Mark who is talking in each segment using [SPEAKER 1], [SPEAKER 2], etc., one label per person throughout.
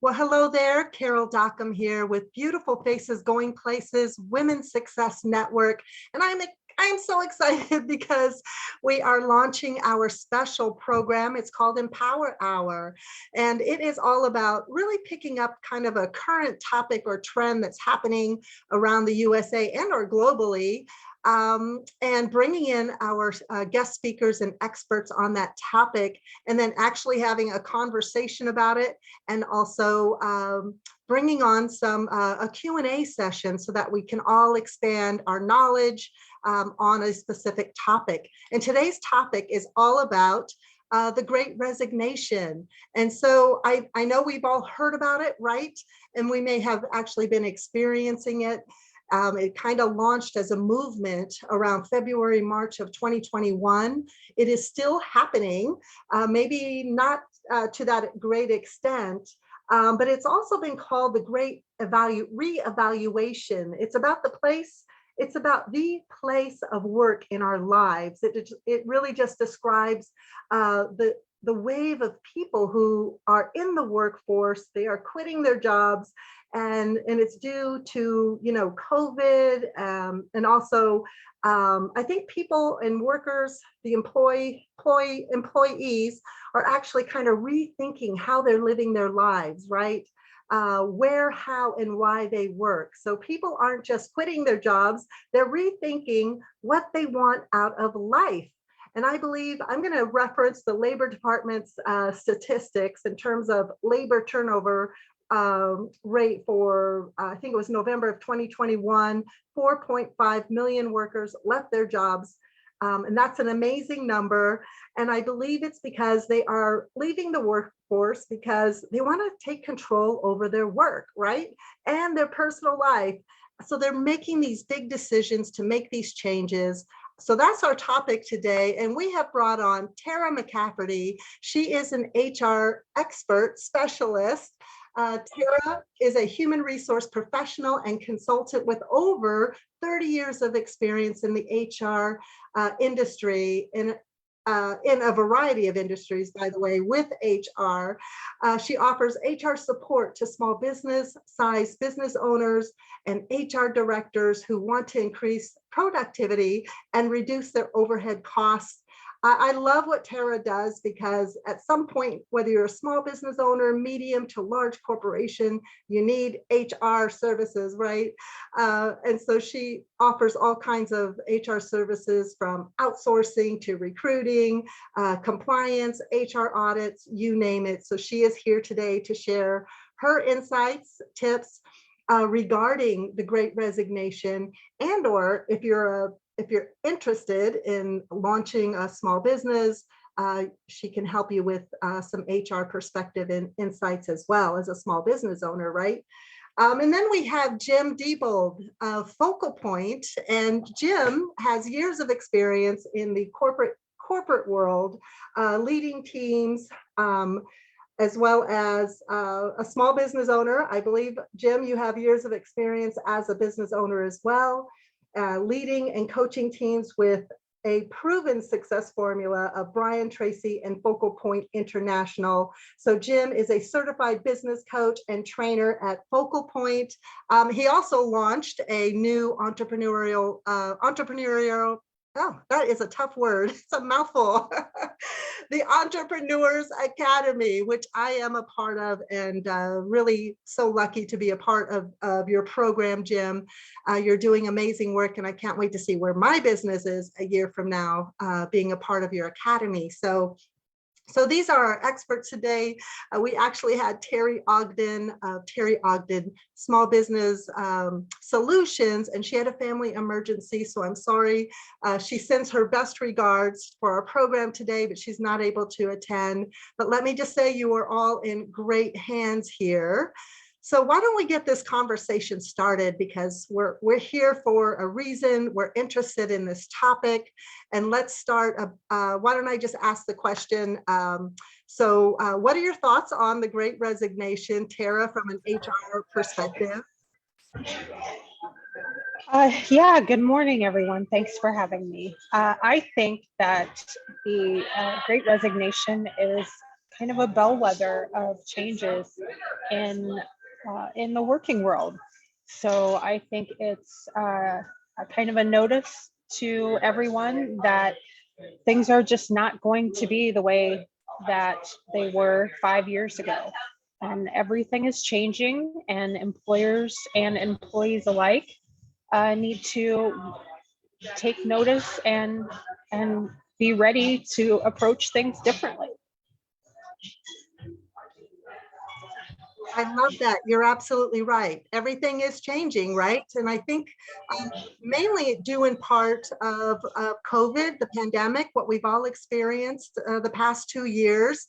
[SPEAKER 1] Well, hello there, Carol Dockum here with Beautiful Faces Going Places Women's Success Network. And I'm so excited because we are launching our special program. It's called Empower Hour. And it is all about really picking up kind of a current topic or trend that's happening around the USA and or globally. And bringing in our guest speakers and experts on that topic, and then actually having a conversation about it, and also bringing on some a Q&A session so that we can all expand our knowledge on a specific topic. And today's topic is all about the Great Resignation. And so I know we've all heard about it, right? And we may have actually been experiencing it. It kind of launched as a movement around February, March of 2021. It is still happening, maybe not to that great extent, but it's also been called the Great Reevaluation. It's about the place of work in our lives. It really just describes the wave of people who are in the workforce. They are quitting their jobs, and it's due to COVID, and also I think people and workers, the employees are actually kind of rethinking how they're living their lives, right? Where, how, and why they work. So people aren't just quitting their jobs, they're rethinking what they want out of life. And I believe I'm going to reference the Labor Department's statistics in terms of labor turnover rate for, I think it was November of 2021, 4.5 million workers left their jobs. And that's an amazing number. And I believe it's because they are leaving the workforce because they want to take control over their work, right? And their personal life. So they're making these big decisions to make these changes. So that's our topic today. And we have brought on Tara McCafferty. She is an HR expert specialist. Tara is a human resource professional and consultant with over 30 years of experience in the HR industry, in a variety of industries, by the way, with HR. She offers HR support to small business-size business owners and HR directors who want to increase productivity and reduce their overhead costs. I love what Tara does because at some point, whether you're a small business owner, medium to large corporation, you need HR services, right? And so she offers all kinds of HR services, from outsourcing to recruiting, compliance, HR audits, you name it. So she is here today to share her insights, tips regarding the Great Resignation, and or if you're interested in launching a small business, she can help you with some HR perspective and insights as well as a small business owner, right? And then we have Jim Diebold, Focal Point, and Jim has years of experience in the corporate world, leading teams, as well as a small business owner. I believe, Jim, you have years of experience as a business owner as well. Leading and coaching teams with a proven success formula of Brian Tracy and Focal Point International. So Jim is a certified business coach and trainer at Focal Point. He also launched a new entrepreneurial, oh, that is a tough word. It's a mouthful. The Entrepreneurs Academy, which I am a part of, and really so lucky to be a part of your program, Jim. You're doing amazing work, and I can't wait to see where my business is a year from now, being a part of your academy. So these are our experts today. We actually had Terry Ogden of Terry Ogden Small Business Solutions, and she had a family emergency, so I'm sorry. She sends her best regards for our program today, but she's not able to attend. But let me just say you are all in great hands here. So why don't we get this conversation started, because we're here for a reason. We're interested in this topic, and let's start. Why don't I just ask the question? What are your thoughts on the Great Resignation, Tara, from an HR perspective?
[SPEAKER 2] Yeah, good morning, everyone. Thanks for having me. I think that the Great Resignation is kind of a bellwether of changes in the working world. So I think it's a kind of a notice to everyone that things are just not going to be the way that they were 5 years ago. And everything is changing, and employers and employees alike need to take notice and be ready to approach things differently.
[SPEAKER 1] I love that. You're absolutely right. Everything is changing, right? And I think mainly due in part of COVID, the pandemic, what we've all experienced the past 2 years.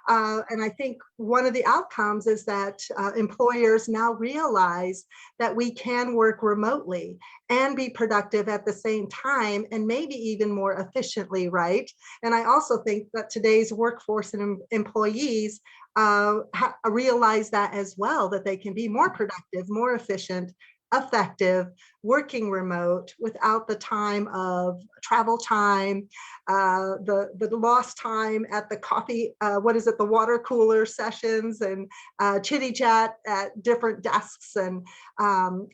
[SPEAKER 1] And I think one of the outcomes is that employers now realize that we can work remotely and be productive at the same time, and maybe even more efficiently, right? And I also think that today's workforce and employees realize that as well, that they can be more productive, more efficient, effective, working remote without the time of travel time, the lost time at the coffee, the water cooler sessions, and chitty chat at different desks. And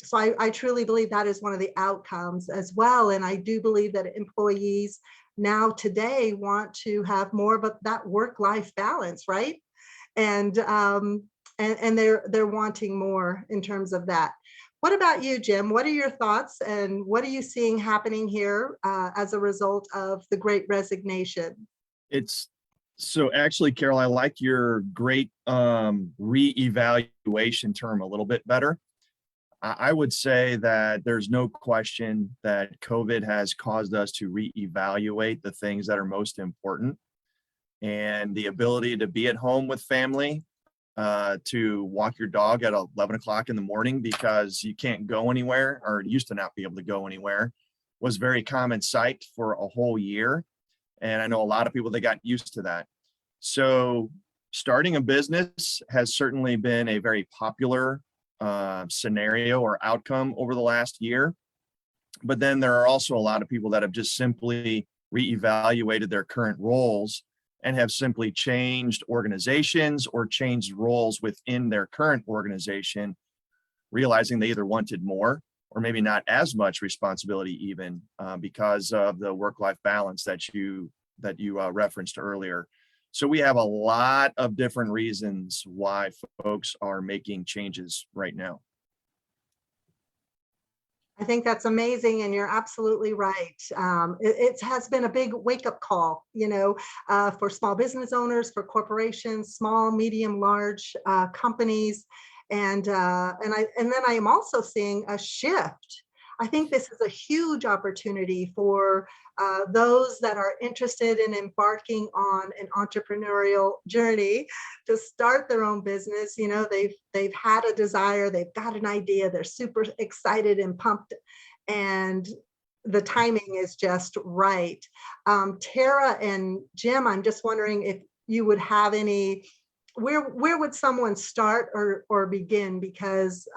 [SPEAKER 1] so I truly believe that is one of the outcomes as well. And I do believe that employees now today want to have more of that work-life balance, right? And they're wanting more in terms of that. What about you, Jim? What are your thoughts, and what are you seeing happening here as a result of the Great Resignation?
[SPEAKER 3] It's so actually, Carol, I like your great reevaluation term a little bit better. I would say that there's no question that COVID has caused us to reevaluate the things that are most important, and the ability to be at home with family, to walk your dog at 11 o'clock in the morning because you can't go anywhere, or used to not be able to go anywhere, was very common sight for a whole year. And I know a lot of people that got used to that. So starting a business has certainly been a very popular scenario or outcome over the last year. But then there are also a lot of people that have just simply reevaluated their current roles and have simply changed organizations or changed roles within their current organization, realizing they either wanted more or maybe not as much responsibility, even because of the work-life balance that you referenced earlier. So we have a lot of different reasons why folks are making changes right now.
[SPEAKER 1] I think that's amazing, and you're absolutely right. It has been a big wake-up call, for small business owners, for corporations, small, medium, large companies, and then I am also seeing a shift. I think this is a huge opportunity for those that are interested in embarking on an entrepreneurial journey to start their own business. They've had a desire, they've got an idea, they're super excited and pumped, and the timing is just right. Tara and Jim, I'm just wondering if you would have any. Where would someone start or begin? Because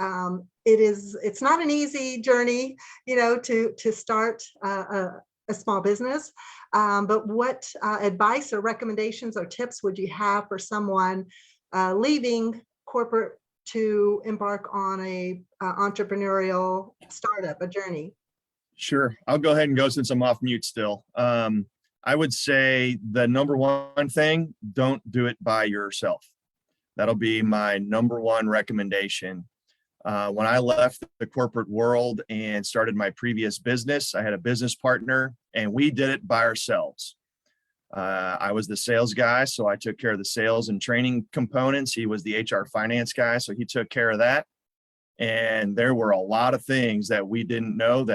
[SPEAKER 1] it's not an easy journey, to start a small business. But what advice or recommendations or tips would you have for someone leaving corporate to embark on a entrepreneurial startup, a journey?
[SPEAKER 3] Sure. I'll go ahead and go since I'm off mute still. I would say the number one thing, don't do it by yourself. That'll be my number one recommendation. When I left the corporate world and started my previous business, I had a business partner and we did it by ourselves. I was the sales guy, so I took care of the sales and training components. He was the HR finance guy, so he took care of that. And there were a lot of things that we didn't know.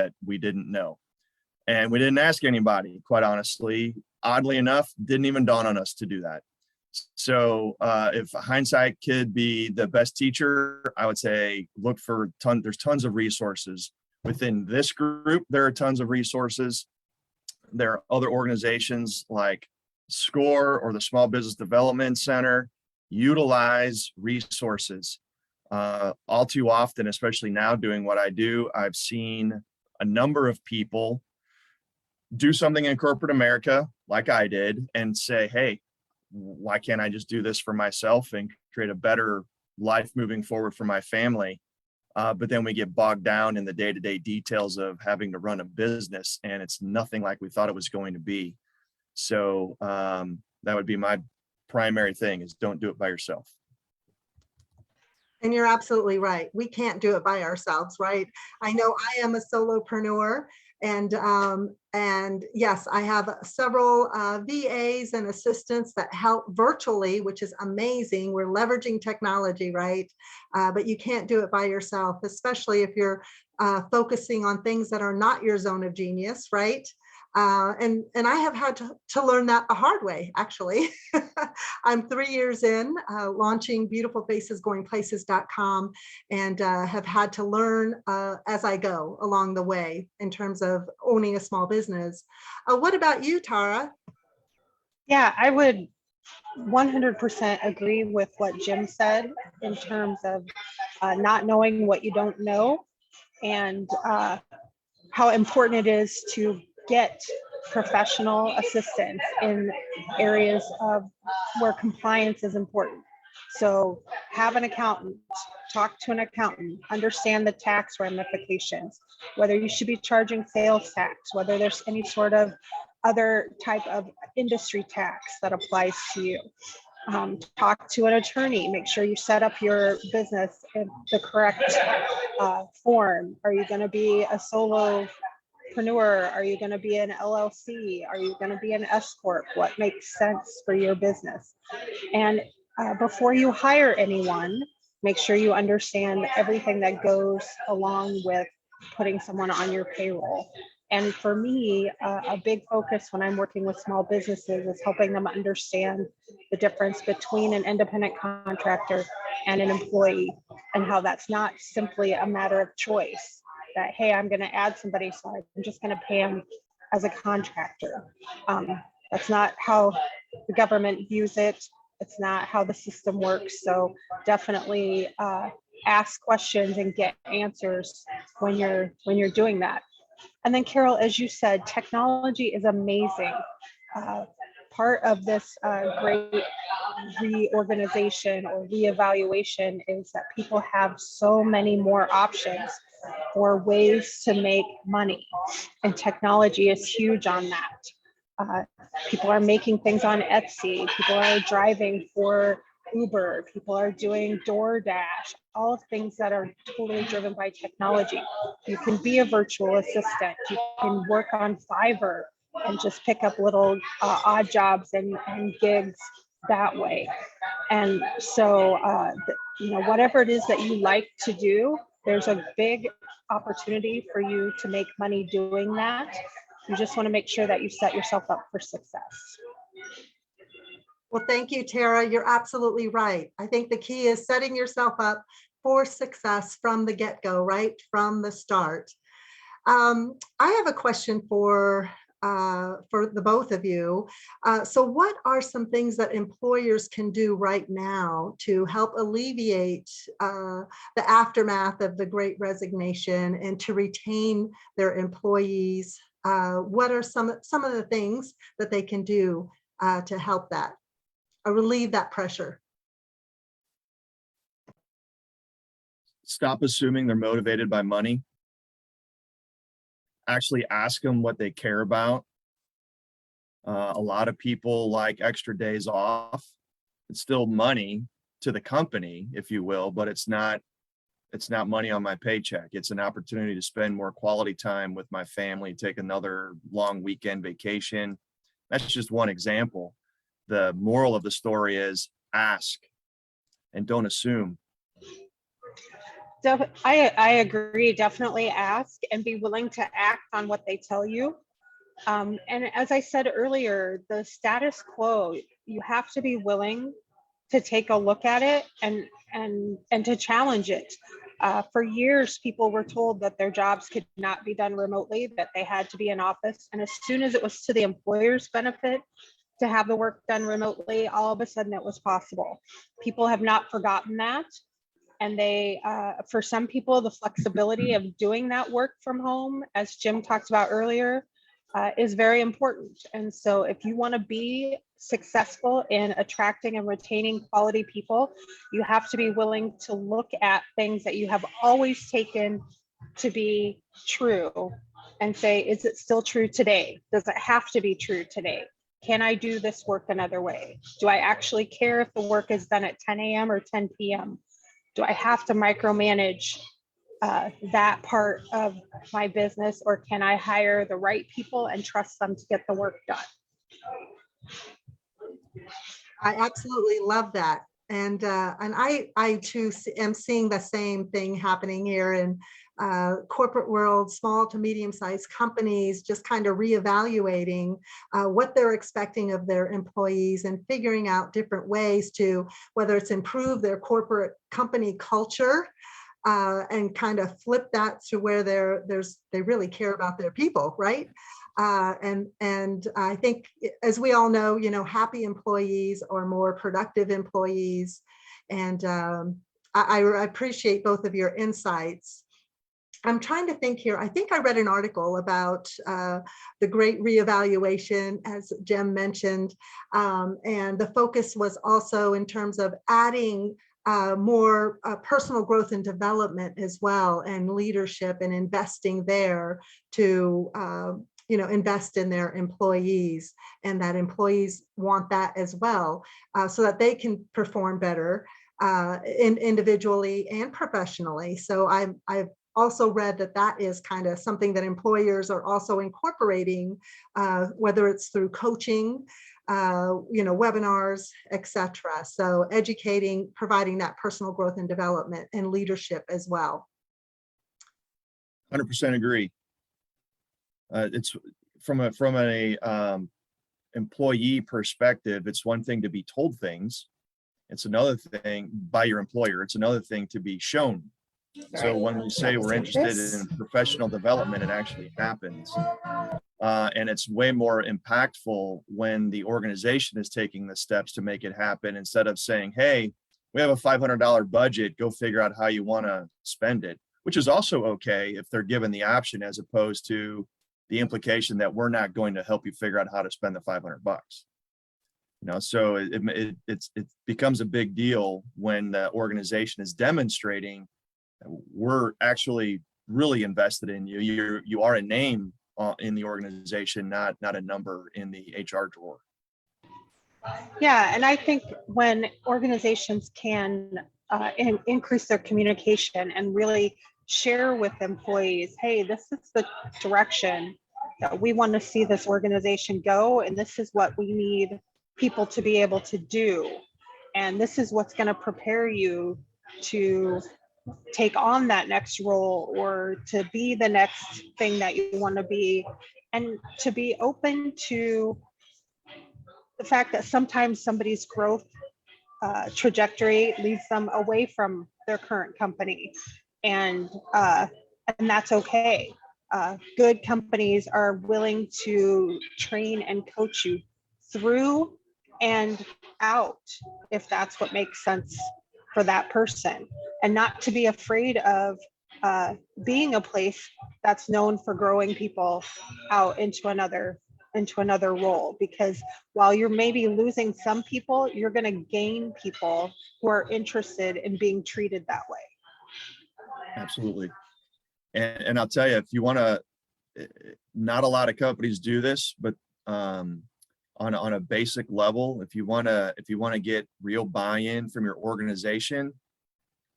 [SPEAKER 3] And we didn't ask anybody, quite honestly. Oddly enough, didn't even dawn on us to do that. So if hindsight could be the best teacher, I would say look for there's tons of resources. Within this group, there are tons of resources. There are other organizations like SCORE or the Small Business Development Center. Utilize resources. All too often, especially now doing what I do, I've seen a number of people do something in corporate America like I did and say, hey, why can't I just do this for myself and create a better life moving forward for my family. But then we get bogged down in the day-to-day details of having to run a business, and it's nothing like we thought it was going to be. So that would be my primary thing, is don't do it by yourself.
[SPEAKER 1] And you're absolutely right. We can't do it by ourselves, right? I know I am a solopreneur, and yes, I have several VAs and assistants that help virtually, which is amazing. We're leveraging technology, right? But you can't do it by yourself, especially if you're focusing on things that are not your zone of genius, right? And I have had to learn that the hard way, actually. I'm 3 years in launching beautifulfacesgoingplaces.com, and have had to learn as I go along the way in terms of owning a small business. What about you, Tara?
[SPEAKER 2] Yeah, I would 100% agree with what Jim said in terms of not knowing what you don't know, and how important it is to get professional assistance in areas of where compliance is important. So have an accountant, talk to an accountant, understand the tax ramifications, whether you should be charging sales tax, whether there's any sort of other type of industry tax that applies to you. Talk to an attorney, make sure you set up your business in the correct form. Are you going to be a solopreneur? Are you going to be an LLC? Are you going to be an S Corp? What makes sense for your business? And before you hire anyone, make sure you understand everything that goes along with putting someone on your payroll. And for me, a big focus when I'm working with small businesses is helping them understand the difference between an independent contractor and an employee, and how that's not simply a matter of choice. That, hey, I'm going to add somebody, so I'm just going to pay them as a contractor. That's not how the government views it. It's not how the system works. So definitely ask questions and get answers when you're doing that. And then Carol, as you said, technology is amazing. Part of this great reorganization or reevaluation is that people have so many more options for ways to make money, and technology is huge on that. People are making things on Etsy, people are driving for Uber, people are doing DoorDash, all things that are totally driven by technology. You can be a virtual assistant, you can work on Fiverr and just pick up little odd jobs and gigs that way. And so, whatever it is that you like to do, there's a big opportunity for you to make money doing that. You just want to make sure that you set yourself up for success.
[SPEAKER 1] Well, thank you, Tara. You're absolutely right. I think the key is setting yourself up for success from the get-go, right from the start. I have a question for the both of you. So what are some things that employers can do right now to help alleviate the aftermath of the Great Resignation and to retain their employees? What are some of the things that they can do to help that, or relieve that pressure?
[SPEAKER 3] Stop assuming they're motivated by money. Actually ask them what they care about. A lot of people like extra days off. It's still money to the company, if you will, but it's not money on my paycheck. It's an opportunity to spend more quality time with my family, take another long weekend vacation. That's just one example. The moral of the story is ask and don't assume.
[SPEAKER 2] I agree. Definitely ask and be willing to act on what they tell you. And as I said earlier, the status quo, you have to be willing to take a look at it and to challenge it. For years, people were told that their jobs could not be done remotely, that they had to be in office. And as soon as it was to the employer's benefit to have the work done remotely, all of a sudden it was possible. People have not forgotten that. And they, for some people, the flexibility of doing that work from home, as Jim talked about earlier, is very important. And so if you want to be successful in attracting and retaining quality people, you have to be willing to look at things that you have always taken to be true and say, is it still true today? Does it have to be true today? Can I do this work another way? Do I actually care if the work is done at 10 a.m. or 10 p.m.? Do I have to micromanage that part of my business, or can I hire the right people and trust them to get the work done?
[SPEAKER 1] I absolutely love that. And I too am seeing the same thing happening here in corporate world, small to medium-sized companies, just kind of reevaluating what they're expecting of their employees and figuring out different ways to, whether it's improve their corporate company culture and kind of flip that to where they really care about their people, right? And I think, as we all know, happy employees are more productive employees. And I appreciate both of your insights. I'm trying to think here. I think I read an article about the Great Reevaluation, as Jem mentioned, and the focus was also in terms of adding more personal growth and development as well, and leadership, and investing there to invest in their employees, and that employees want that as well, so that they can perform better individually and professionally. So I've also read that is kind of something that employers are also incorporating, whether it's through coaching, webinars, etc. So educating, providing that personal growth and development and leadership as well.
[SPEAKER 3] 100% agree. It's from a employee perspective, it's one thing to be told things. It's another thing by your employer. It's another thing to be shown. So when we say we're interested in professional development, it actually happens. And it's way more impactful when the organization is taking the steps to make it happen, instead of saying, hey, we have a $500 budget, go figure out how you want to spend it, which is also okay if they're given the option, as opposed to the implication that we're not going to help you figure out how to spend the $500. So it becomes a big deal when the organization is demonstrating we're actually really invested in you. You are a name in the organization, not a number in the HR drawer.
[SPEAKER 2] Yeah, and I think when organizations can increase their communication and really share with employees, hey, this is the direction that we want to see this organization go, and this is what we need people to be able to do, and this is what's going to prepare you to take on that next role, or to be the next thing that you want to be, and to be open to the fact that sometimes somebody's growth trajectory leads them away from their current company, and that's okay. Good companies are willing to train and coach you through and out if that's what makes sense for that person, and not to be afraid of being a place that's known for growing people out into another role, because while you're maybe losing some people, you're going to gain people who are interested in being treated that way.
[SPEAKER 3] Absolutely. And I'll tell you, if you want to, not a lot of companies do this, but on a basic level, if you want to get real buy-in from your organization,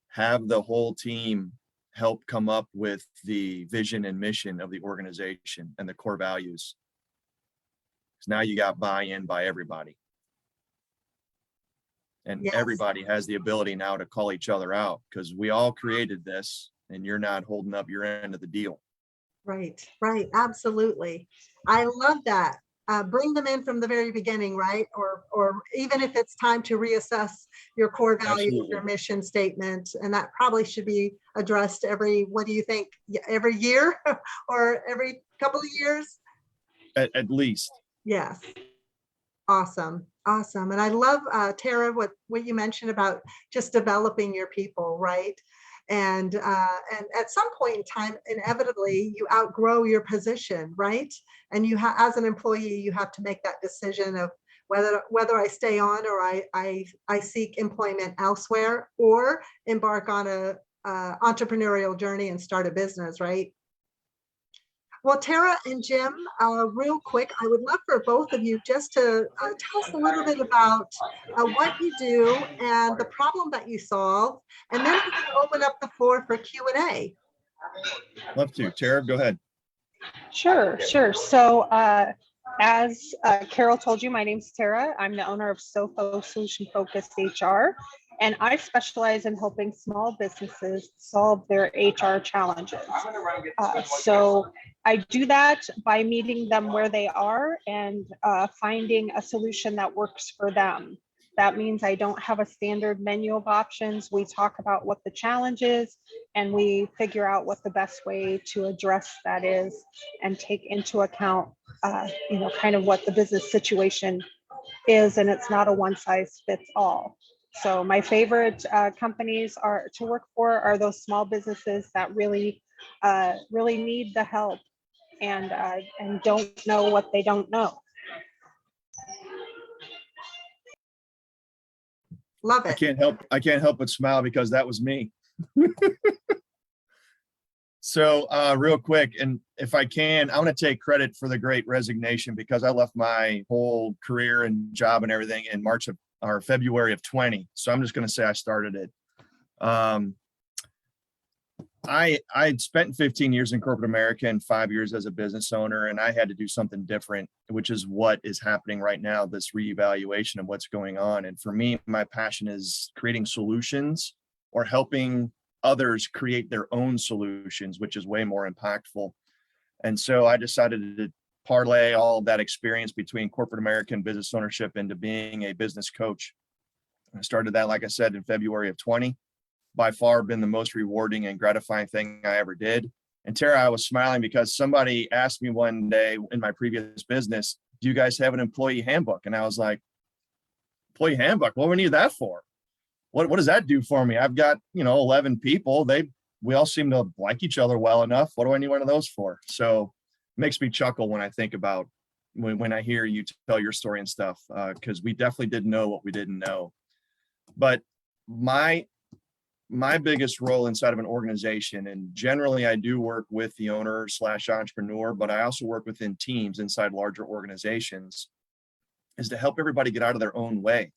[SPEAKER 3] have the whole team help come up with the vision and mission of the organization and the core values. Because now you got buy-in by everybody. And
[SPEAKER 1] Yes.
[SPEAKER 3] Everybody has the ability now to call each other out, because we all created this and you're not holding up your end of the deal.
[SPEAKER 1] Right. Absolutely. I love that. Bring them in from the very beginning, right? Or even if it's time to reassess your core values,
[SPEAKER 3] Absolutely.
[SPEAKER 1] your mission statement, and that probably should be addressed what do you think, every year or every couple of years?
[SPEAKER 3] At least.
[SPEAKER 1] Yes. Awesome. And I love, Tara, what you mentioned about just developing your people, right? And at some point in time, inevitably, you outgrow your position, right? And as an employee, you have to make that decision of whether I stay on or I seek employment elsewhere or embark on a entrepreneurial journey and start a business, right? Well, Tara and Jim, real quick, I would love for both of you just to tell us a little bit about what you do and the problem that you solve, and then we can open up the floor for Q&A.
[SPEAKER 3] Love to. Tara, go ahead.
[SPEAKER 2] Sure. So as Carol told you, my name's Tara. I'm the owner of SOFO Solution Focused HR, and I specialize in helping small businesses solve their HR challenges. So I do that by meeting them where they are and finding a solution that works for them. That means I don't have a standard menu of options. We talk about what the challenge is, and we figure out what the best way to address that is and take into account, kind of what the business situation is, and it's not a one size fits all. So my favorite companies to work for are those small businesses that really need the help and don't know what they don't know.
[SPEAKER 1] Love it.
[SPEAKER 3] I can't help but smile because that was me. So real quick, and if I can, I want to take credit for the Great Resignation because I left my whole career and job and everything in February of 20. So I'm just going to say I started it. I'd spent 15 years in corporate America and 5 years as a business owner, and I had to do something different, which is what is happening right now, this reevaluation of what's going on. And for me, my passion is creating solutions or helping others create their own solutions, which is way more impactful. And so I decided to parlay all of that experience between corporate America and business ownership into being a business coach. I started that, like I said, in February of 20. By far been the most rewarding and gratifying thing I ever did. And Tara, I was smiling because somebody asked me one day in my previous business, do you guys have an employee handbook? And I was like, employee handbook? What do we need that for? What does that do for me? I've got, 11 people. We all seem to like each other well enough. What do I need one of those for? So it makes me chuckle when I think about when I hear you tell your story and stuff, because we definitely didn't know what we didn't know. But my biggest role inside of an organization, and generally I do work with the owner / entrepreneur, but I also work within teams inside larger organizations, is to help everybody get out of their own way.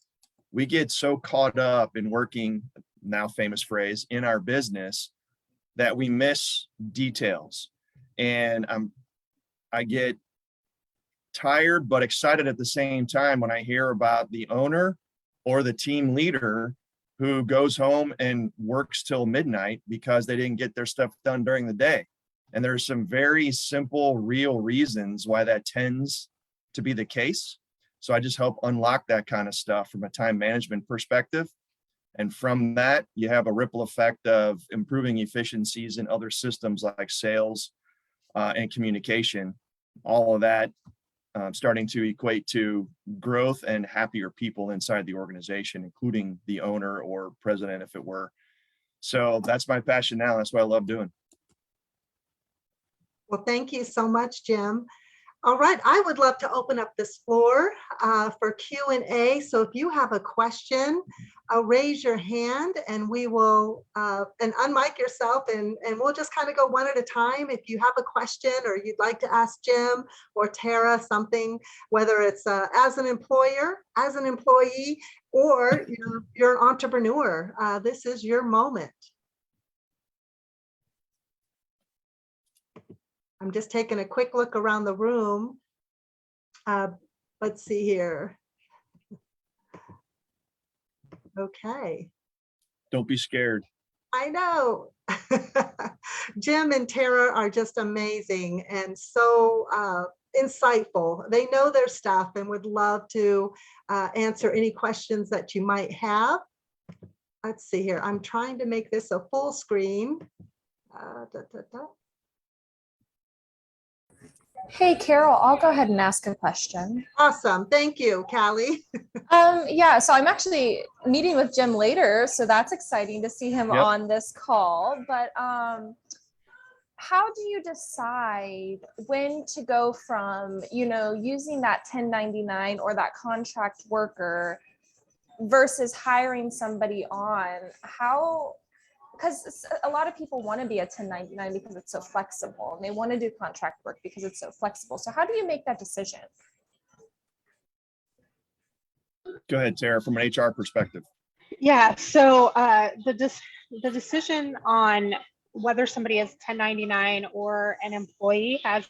[SPEAKER 3] We get so caught up in working, now famous phrase, in our business that we miss details. And I get tired but excited at the same time when I hear about the owner or the team leader who goes home and works till midnight because they didn't get their stuff done during the day. And there's some very simple, real reasons why that tends to be the case. So I just help unlock that kind of stuff from a time management perspective. And from that, you have a ripple effect of improving efficiencies in other systems like sales and communication. All of that starting to equate to growth and happier people inside the organization, including the owner or president, if it were. So that's my passion now. That's what I love doing.
[SPEAKER 1] Well, thank you so much, Jim. All right, I would love to open up this floor for Q&A. So if you have a question, raise your hand and we will, and unmic yourself and we'll just kind of go one at a time. If you have a question or you'd like to ask Jim or Tara something, whether it's as an employer, as an employee, or you're an entrepreneur, this is your moment. I'm just taking a quick look around the room. Let's see here. Okay.
[SPEAKER 3] Don't be scared.
[SPEAKER 1] I know. Jim and Tara are just amazing and so insightful. They know their stuff and would love to answer any questions that you might have. Let's see here. I'm trying to make this a full screen.
[SPEAKER 4] Hey, Carol, I'll go ahead and ask a question.
[SPEAKER 1] Awesome. Thank you, Callie.
[SPEAKER 4] Yeah, so I'm actually meeting with Jim later, so that's exciting to see him
[SPEAKER 3] Yep.
[SPEAKER 4] on this call. But how do you decide when to go from, using that 1099 or that contract worker versus hiring somebody on? How, because a lot of people want to be a 1099 because it's so flexible, and they want to do contract work because it's so flexible. So how do you make that decision?
[SPEAKER 3] Go ahead, Tara, from an HR perspective.
[SPEAKER 2] Yeah, so the decision on whether somebody is 1099 or an employee has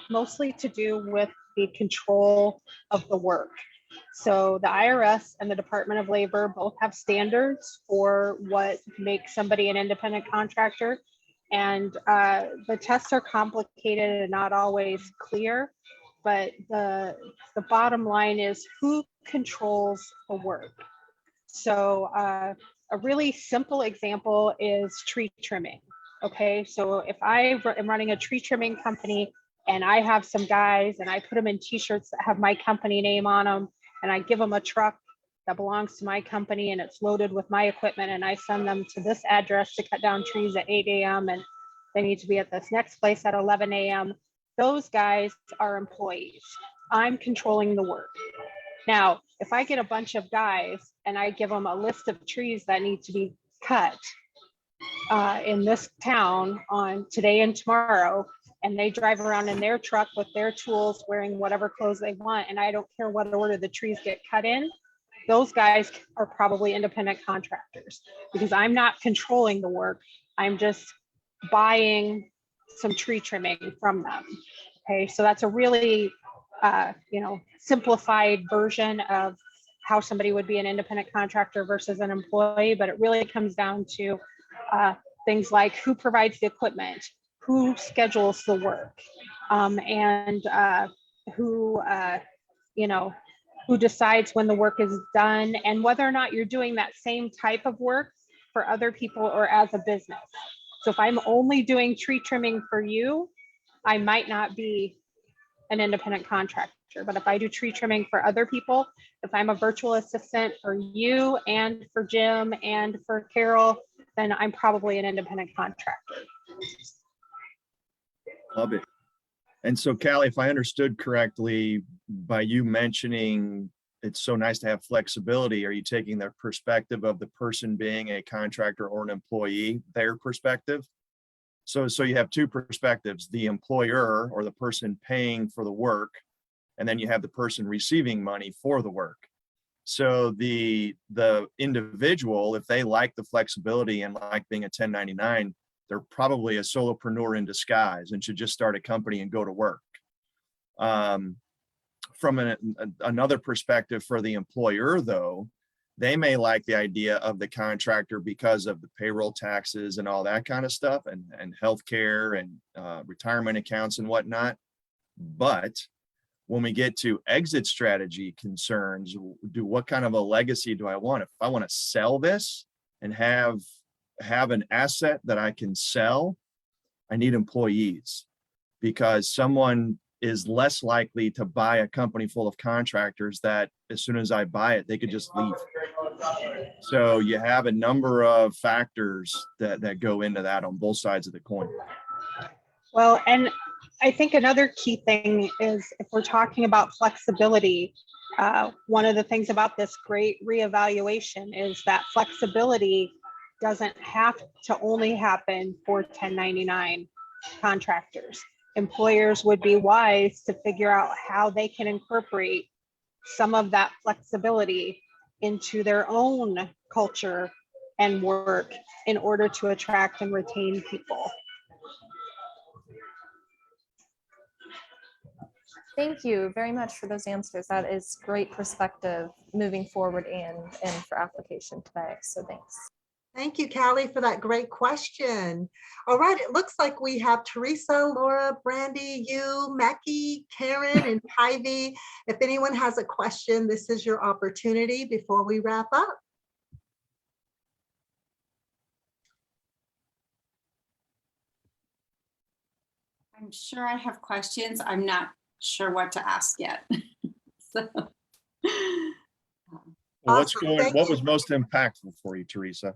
[SPEAKER 2] mostly to do with the control of the work. So the IRS and the Department of Labor both have standards for what makes somebody an independent contractor. And the tests are complicated and not always clear, but the bottom line is who controls the work. So a really simple example is tree trimming. Okay, so if I am running a tree trimming company and I have some guys and I put them in t-shirts that have my company name on them, and I give them a truck that belongs to my company and it's loaded with my equipment, and I send them to this address to cut down trees at 8 a.m. and they need to be at this next place at 11 a.m. Those guys are employees. I'm controlling the work. Now, if I get a bunch of guys and I give them a list of trees that need to be cut in this town on today and tomorrow, and they drive around in their truck with their tools, wearing whatever clothes they want, and I don't care what order the trees get cut in, those guys are probably independent contractors because I'm not controlling the work. I'm just buying some tree trimming from them. Okay, so that's a really simplified version of how somebody would be an independent contractor versus an employee, but it really comes down to things like who provides the equipment, who schedules the work, and who decides when the work is done, and whether or not you're doing that same type of work for other people or as a business. So if I'm only doing tree trimming for you, I might not be an independent contractor. But if I do tree trimming for other people, if I'm a virtual assistant for you and for Jim and for Carol, then I'm probably an independent contractor.
[SPEAKER 3] Love it. And so, Callie, if I understood correctly, by you mentioning it's so nice to have flexibility, are you taking the perspective of the person being a contractor or an employee, their perspective? So you have two perspectives, the employer or the person paying for the work, and then you have the person receiving money for the work. So the individual, if they like the flexibility and like being a 1099, they're probably a solopreneur in disguise and should just start a company and go to work. From another perspective for the employer, though, they may like the idea of the contractor because of the payroll taxes and all that kind of stuff, and healthcare and retirement accounts and whatnot. But when we get to exit strategy concerns, what kind of a legacy do I want? If I want to sell this and have an asset that I can sell, I need employees, because someone is less likely to buy a company full of contractors that as soon as I buy it, they could just leave. So you have a number of factors that go into that on both sides of the coin.
[SPEAKER 2] Well, and I think another key thing is if we're talking about flexibility, one of the things about this great reevaluation is that flexibility doesn't have to only happen for 1099 contractors. Employers would be wise to figure out how they can incorporate some of that flexibility into their own culture and work in order to attract and retain people.
[SPEAKER 4] Thank you very much for those answers. That is great perspective moving forward and for application today. So thanks.
[SPEAKER 1] Thank you, Callie, for that great question. All right, it looks like we have Teresa, Laura, Brandy, you, Mackie, Karen, and Ivy. If anyone has a question, this is your opportunity before we wrap up.
[SPEAKER 5] I'm sure I have questions. I'm not sure what to ask yet. So,
[SPEAKER 3] Well,
[SPEAKER 1] Awesome. Thank
[SPEAKER 3] what
[SPEAKER 1] you.
[SPEAKER 3] was most impactful for you, Teresa?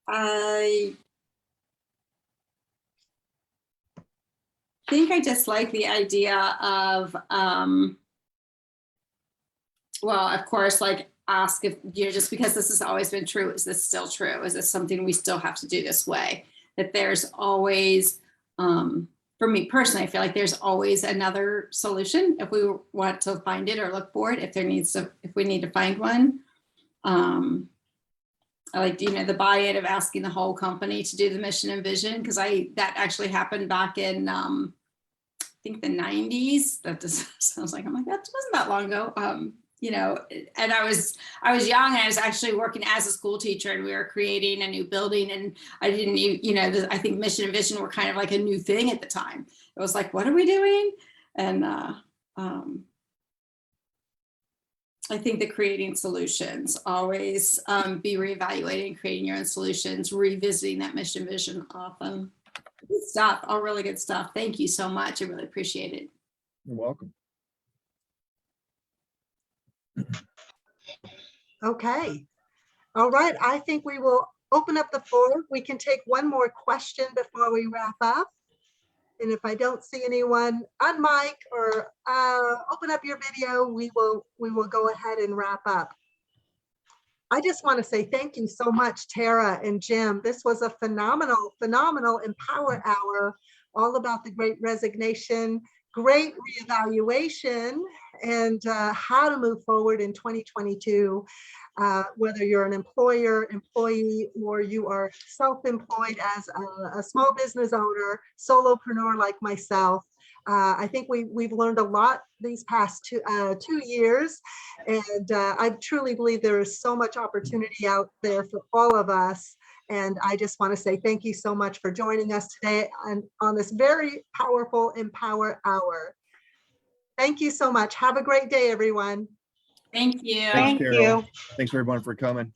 [SPEAKER 5] I think I just like the idea of, well, of course, like ask if, just because this has always been true, is this still true? Is this something we still have to do this way? That there's always, for me personally, I feel like there's always another solution if we want to find it or look for it, if we need to find one. I like, the buy-in of asking the whole company to do the mission and vision, because that actually happened back in, I think the 90s. That just sounds like, I'm like, that wasn't that long ago. And I was young, and I was actually working as a school teacher, and we were creating a new building, and I didn't even, I think mission and vision were kind of like a new thing at the time. It was like, what are we doing? And I think that creating solutions, always be reevaluating, creating your own solutions, revisiting that mission vision often. Good stuff, all really good stuff. Thank you so much. I really appreciate it.
[SPEAKER 3] You're welcome.
[SPEAKER 1] Okay. All right. I think we will open up the floor. We can take one more question before we wrap up. And if I don't see anyone on mic or open up your video, we will go ahead and wrap up. I just want to say thank you so much, Tara and Jim. This was a phenomenal Empower Hour, all about the Great Resignation, Great Reevaluation, and how to move forward in 2022. Whether you're an employer, employee, or you are self-employed as a small business owner, solopreneur like myself. I think we've learned a lot these past 2 years, and I truly believe there is so much opportunity out there for all of us. And I just want to say thank you so much for joining us today on this very powerful Empower Hour. Thank you so much. Have a great day, everyone.
[SPEAKER 5] Thank you.
[SPEAKER 3] Thanks,
[SPEAKER 2] Thank
[SPEAKER 3] Carol.
[SPEAKER 2] you.
[SPEAKER 3] Thanks everyone for coming.